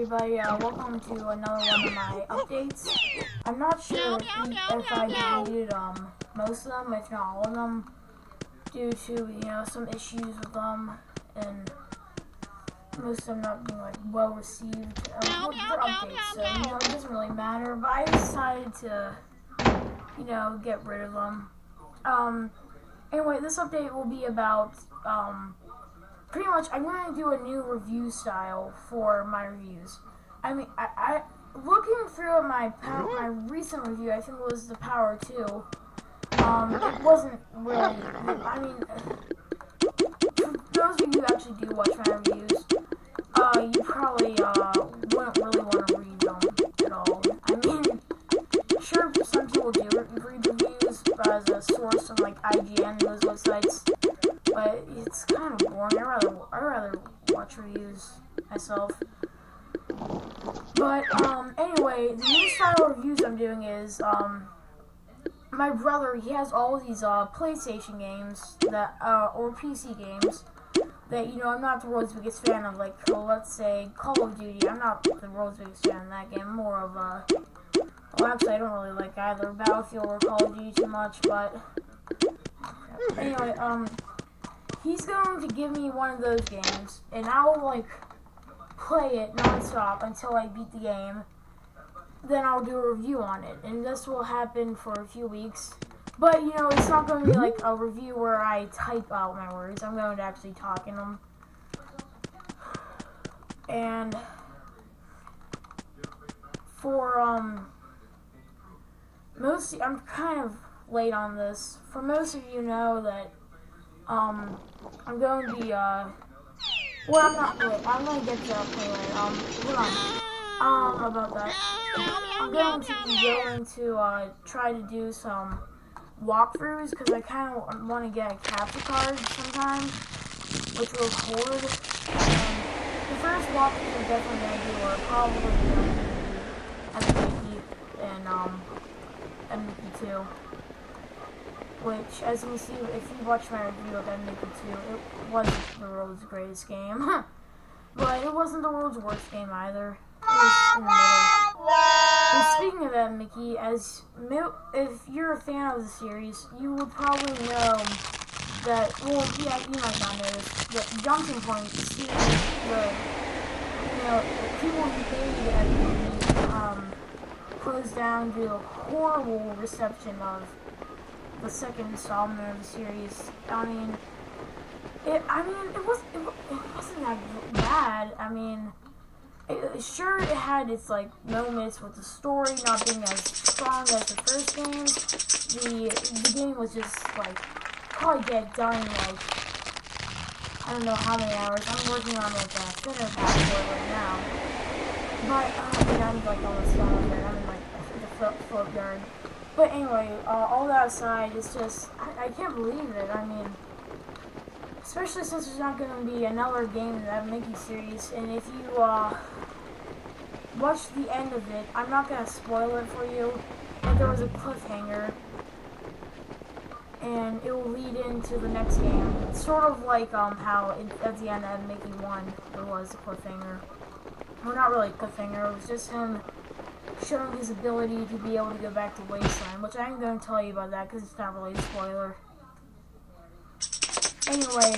everybody, welcome to another one of my updates. I'm not sure if I deleted most of them, if not all of them, due to, some issues with them, and most of them not being, well received. They're updates, so, it doesn't really matter, but I decided to, get rid of them. Anyway, this update will be about, pretty much, I'm going to do a new review style for my reviews. I mean, I looking through my recent review, I think it was the Power 2, it wasn't really, I mean, for those of you who actually do watch my reviews, you probably, wouldn't really want to read them at all. I mean, sure, some people do read reviews as a source on, IGN and those websites, but it's kind of boring. I rather watch reviews myself. But anyway, the new style of reviews I'm doing is my brother, he has all of these PlayStation games that or PC games that I'm not the world's biggest fan of. Let's say Call of Duty. I'm not the world's biggest fan of that game. I'm more of well, actually, I don't really like either Battlefield or Call of Duty too much. But anyway, he's going to give me one of those games, and I'll, play it non-stop until I beat the game. Then I'll do a review on it, and this will happen for a few weeks. But, it's not going to be, a review where I type out my words. I'm going to actually talk in them. And for, I'm kind of late on this. For most of you know that, I'm going to be, well, I'm not late. I'm going to get to that point later. Hold on. About that. I'm going to be going to, try to do some walkthroughs, because I kind of want to get a capture card sometime, which will record. The first walkthroughs I'm definitely going to do are probably MVP and MVP2. Which, as you can see, if you watch my review of MVP2, it wasn't the world's greatest game. But it wasn't the world's worst game either. It was in the middle. And speaking of that, Mickey, if you're a fan of the series, you would probably know that, well, yeah, you might not know this, that Jumping Point, the series, the people who made MVP, closed down due to a horrible reception of the second installment of the series. I mean, it wasn't that bad. I mean, sure, it had its moments with the story not being as strong as the first game. The game was just probably get done in I don't know how many hours. I'm working on a thinner password right now. But I'm almost done with it. I'm in the float yard. But anyway, all that aside, it's just, I can't believe it. I mean, especially since there's not going to be another game in that Mickey series, and if you watch the end of it, I'm not going to spoil it for you, but there was a cliffhanger, and it will lead into the next game. It's sort of like how at the end of Mickey 1, there was a cliffhanger. Well, not really a cliffhanger, it was just him showing his ability to be able to go back to Wasteland, which I ain't going to tell you about that because it's not really a spoiler. Anyway,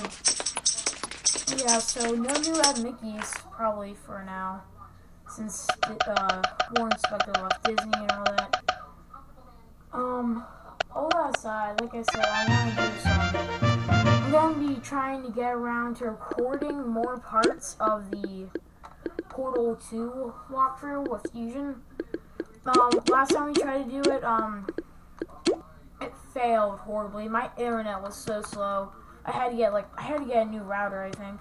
yeah, so no new Ed Mickeys, probably for now, since Warren Spector left Disney and all that. All that aside, like I said, I want to do some. I'm going to be trying to get around to recording more parts of the Portal 2 walkthrough with Fusion. Last time we tried to do it, it failed horribly. My internet was so slow. I had to get a new router, I think.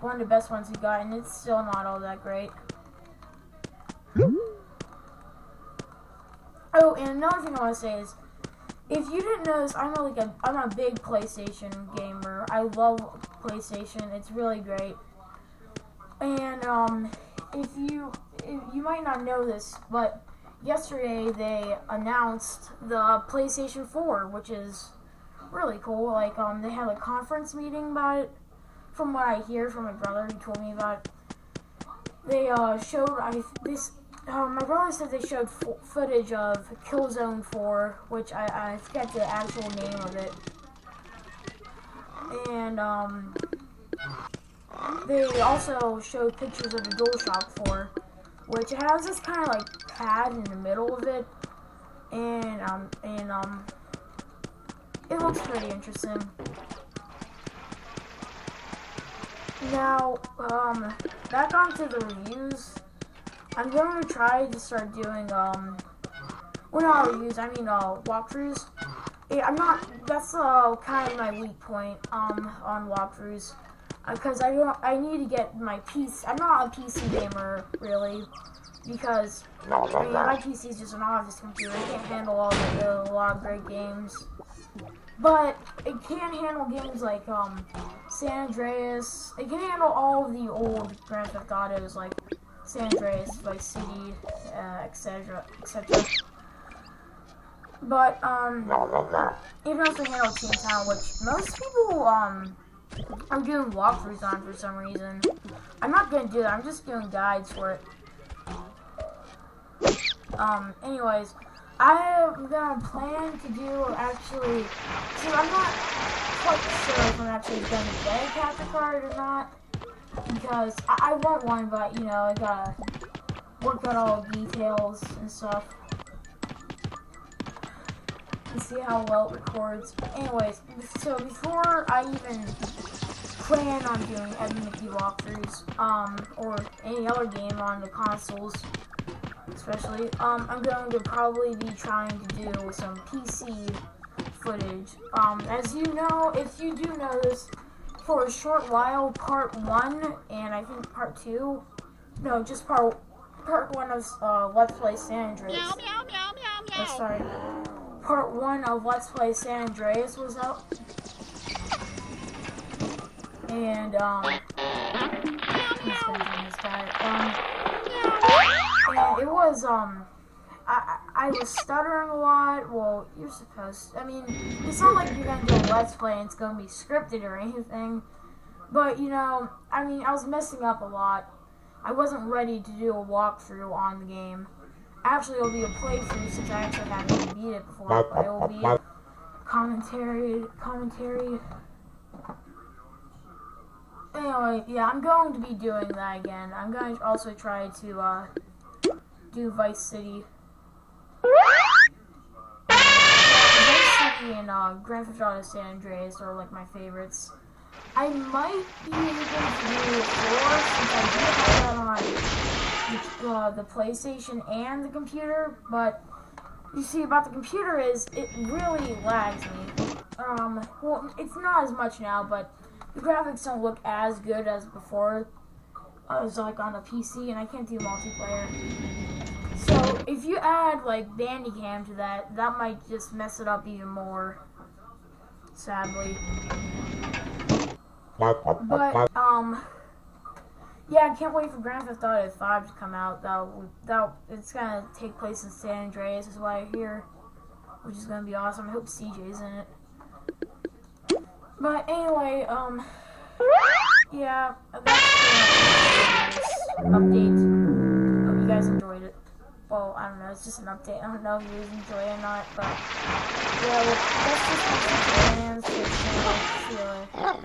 One of the best ones we got, and it's still not all that great. Oh, and another thing I want to say is, if you didn't notice, I'm a big PlayStation gamer. I love PlayStation. It's really great. And, if you might not know this, but yesterday they announced the PlayStation 4, which is really cool. They had a conference meeting about it, from what I hear from my brother who told me about it. they showed my brother said they showed footage of Killzone 4, which I forget the actual name of it, and they also showed pictures of the DualShock 4, which has this kind of like pad in the middle of it, and it looks pretty interesting. Now, back onto the reviews. I'm going to try to start doing, well, not reviews, I mean, walkthroughs. That's, kind of my weak point, on walkthroughs. Because I need to get my PC, I'm not a PC gamer, really. Because, I mean, my PC is just an office computer. It can't handle a lot of great games. But it can handle games like, San Andreas. It can handle all of the old Grand Theft Autos, like San Andreas, Vice City, etc., etc. But, even also handle Toontown, which most people, are doing walkthroughs on for some reason. I'm not gonna do that, I'm just doing guides for it. Anyways, I am gonna plan to do, actually, see, I'm not quite sure if I'm actually gonna get a capture card or not. Because I want one, but you know, I gotta work out all the details and stuff and see how well it records. Anyways, so before I even plan on doing Ed Mickey walkthroughs, or any other game on the consoles, especially, I'm going to probably be trying to do some PC footage. As you know, if you do know this, for a short while, part 1 and I think part 2, no, just part 1 of Let's Play San Andreas. Oh, sorry. Part 1 of Let's Play San Andreas was out. And, and it was, I was stuttering a lot. Well, you're supposed to. I mean, it's not like you're gonna do a Let's Play and it's gonna be scripted or anything. But, you know, I mean, I was messing up a lot. I wasn't ready to do a walkthrough on the game. Actually, it'll be a playthrough since I actually haven't beat it before. But it will be commentary. Anyway, yeah, I'm going to be doing that again. I'm going to also try to, do Vice City. Vice City and Grand Theft Auto San Andreas are like my favorites. I might be able to do 4 since I do have that on the PlayStation and the computer, but you see about the computer is it really lags me. Well, it's not as much now, but the graphics don't look as good as before. As like on a PC, and I can't do multiplayer. So if you add like Bandicam to that, that might just mess it up even more. Sadly. But yeah, I can't wait for Grand Theft Auto 5 to come out. It's gonna take place in San Andreas, is what I hear, which is gonna be awesome. I hope CJ's in it. But anyway, yeah, that's this update. Hope you guys enjoyed it. Well, I don't know, it's just an update. I don't know if you guys enjoy it or not, but yeah, well, that's just my plans for the channel. See you later.